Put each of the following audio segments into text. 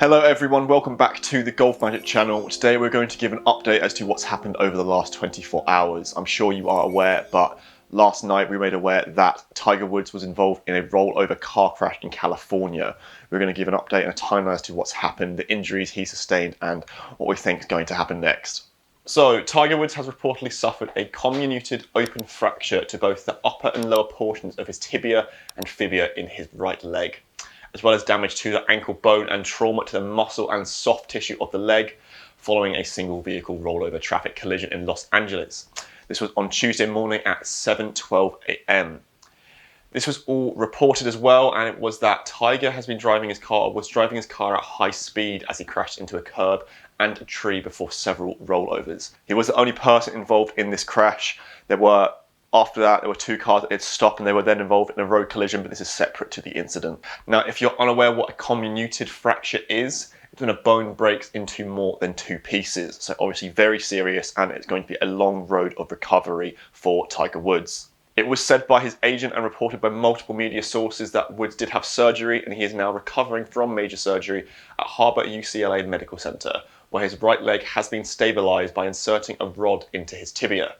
Hello everyone, welcome back to the GolfMagic channel. Today we're going to give an update as to what's happened over the last 24 hours. I'm sure you are aware, but last night we made aware that Tiger Woods was involved in a rollover car crash in California. We're going to give an update and a timeline as to what's happened, the injuries he sustained, and what we think is going to happen next. So, Tiger Woods has reportedly suffered a comminuted open fracture to both the upper and lower portions of his tibia and fibia in his right leg, as well as damage to the ankle bone and trauma to the muscle and soft tissue of the leg following a single vehicle rollover traffic collision in Los Angeles. This was on Tuesday morning at 7:12 a.m. This was all reported as well, and it was that Tiger was driving his car at high speed as he crashed into a curb and a tree before several rollovers. He was the only person involved in this crash. After that, there were two cars that had stopped and they were then involved in a road collision, but this is separate to the incident. Now, if you're unaware what a comminuted fracture is, it's when a bone breaks into more than two pieces. So obviously very serious, and it's going to be a long road of recovery for Tiger Woods. It was said by his agent and reported by multiple media sources that Woods did have surgery and he is now recovering from major surgery at Harbor UCLA Medical Center, where his right leg has been stabilized by inserting a rod into his tibia.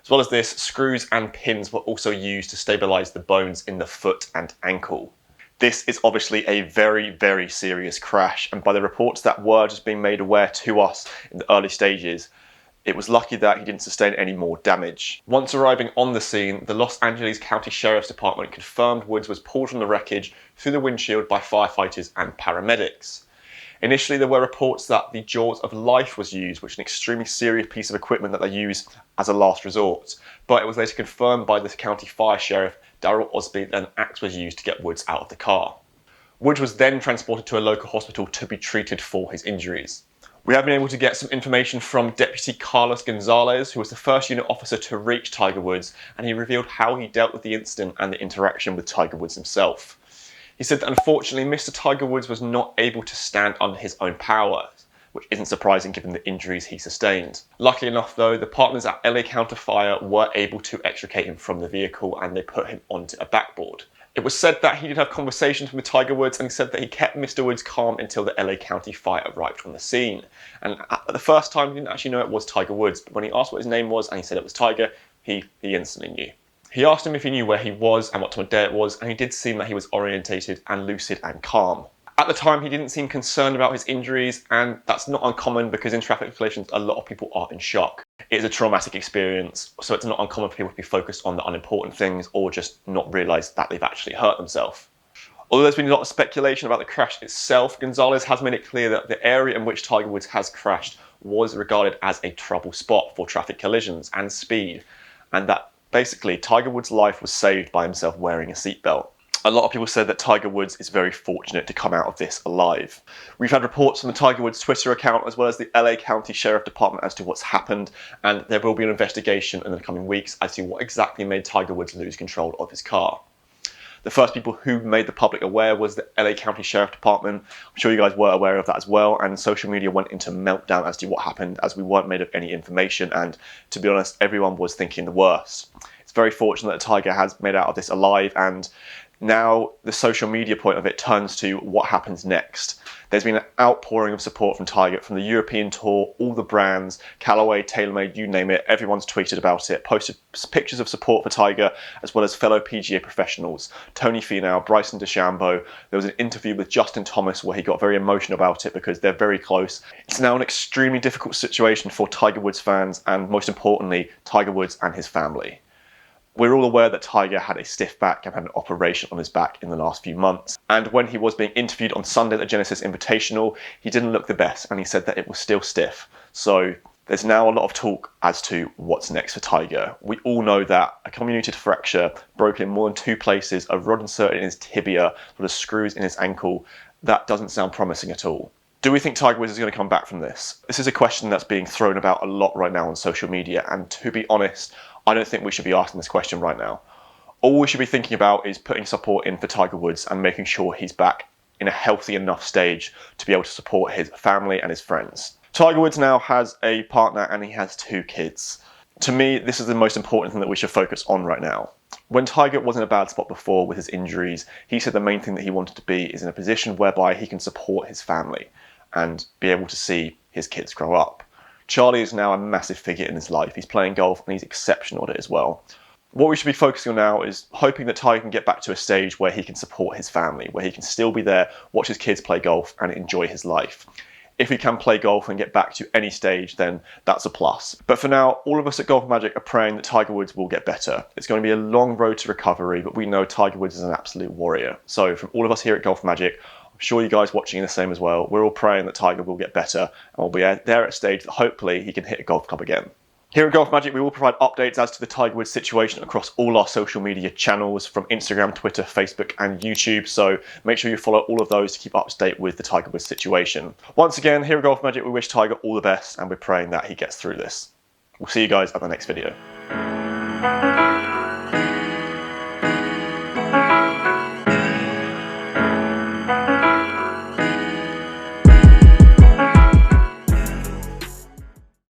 As well as this, screws and pins were also used to stabilize the bones in the foot and ankle. This is obviously a very, very serious crash, and by the reports that were just being made aware to us in the early stages, it was lucky that he didn't sustain any more damage. Once arriving on the scene, the Los Angeles County Sheriff's Department confirmed Woods was pulled from the wreckage through the windshield by firefighters and paramedics. Initially, there were reports that the jaws of life was used, which is an extremely serious piece of equipment that they use as a last resort. But it was later confirmed by the county fire sheriff, Darrell Osby, that an axe was used to get Woods out of the car. Woods was then transported to a local hospital to be treated for his injuries. We have been able to get some information from Deputy Carlos Gonzalez, who was the first unit officer to reach Tiger Woods, and he revealed how he dealt with the incident and the interaction with Tiger Woods himself. He said that unfortunately Mr. Tiger Woods was not able to stand under his own power, which isn't surprising given the injuries he sustained. Luckily enough though, the partners at LA County Fire were able to extricate him from the vehicle and they put him onto a backboard. It was said that he did have conversations with Tiger Woods, and he said that he kept Mr. Woods calm until the LA County Fire arrived on the scene. And at the first time, he didn't actually know it was Tiger Woods, but when he asked what his name was and he said it was Tiger, he instantly knew. He asked him if he knew where he was and what time of day it was, and he did seem that he was orientated and lucid and calm. At the time, he didn't seem concerned about his injuries, and that's not uncommon because in traffic collisions, a lot of people are in shock. It is a traumatic experience, so it's not uncommon for people to be focused on the unimportant things or just not realise that they've actually hurt themselves. Although there's been a lot of speculation about the crash itself, Gonzalez has made it clear that the area in which Tiger Woods has crashed was regarded as a trouble spot for traffic collisions and speed, and that basically Tiger Woods' life was saved by himself wearing a seatbelt. A lot of people said that Tiger Woods is very fortunate to come out of this alive. We've had reports from the Tiger Woods Twitter account as well as the LA County Sheriff Department as to what's happened, and there will be an investigation in the coming weeks as to what exactly made Tiger Woods lose control of his car. The first people who made the public aware was the LA County Sheriff Department. I'm sure you guys were aware of that as well, and social media went into meltdown as to what happened as we weren't made of any information, and to be honest, everyone was thinking the worst. It's very fortunate that Tiger has made out of this alive, and now the social media point of it turns to what happens next. There's been an outpouring of support from Tiger, from the European tour, all the brands, Callaway, TaylorMade, you name it, everyone's tweeted about it, posted pictures of support for Tiger, as well as fellow PGA professionals, Tony Finau, Bryson DeChambeau. There was an interview with Justin Thomas where he got very emotional about it because they're very close. It's now an extremely difficult situation for Tiger Woods fans and, most importantly, Tiger Woods and his family. We're all aware that Tiger had a stiff back and had an operation on his back in the last few months. And when he was being interviewed on Sunday at the Genesis Invitational, he didn't look the best and he said that it was still stiff. So there's now a lot of talk as to what's next for Tiger. We all know that a comminuted fracture, broken in more than two places, a rod inserted in his tibia, with screws in his ankle, that doesn't sound promising at all. Do we think Tiger Woods is going to come back from this? This is a question that's being thrown about a lot right now on social media, and to be honest, I don't think we should be asking this question right now. All we should be thinking about is putting support in for Tiger Woods and making sure he's back in a healthy enough stage to be able to support his family and his friends. Tiger Woods now has a partner and he has two kids. To me, this is the most important thing that we should focus on right now. When Tiger was in a bad spot before with his injuries, he said the main thing that he wanted to be is in a position whereby he can support his family and be able to see his kids grow up. Charlie is now a massive figure in his life. He's playing golf and he's exceptional at it as well. What we should be focusing on now is hoping that Tiger can get back to a stage where he can support his family, where he can still be there, watch his kids play golf and enjoy his life. If he can play golf and get back to any stage, then that's a plus. But for now, all of us at GolfMagic are praying that Tiger Woods will get better. It's going to be a long road to recovery, but we know Tiger Woods is an absolute warrior. So from all of us here at GolfMagic, I'm sure you guys watching are the same as well, we're all praying that Tiger will get better and will be there at a stage that hopefully he can hit a golf club again. Here at GolfMagic, we will provide updates as to the Tiger Woods situation across all our social media channels from Instagram, Twitter, Facebook and YouTube, so make sure you follow all of those to keep up to date with the Tiger Woods situation. Once again, here at GolfMagic, we wish Tiger all the best and we're praying that he gets through this. We'll see you guys at the next video.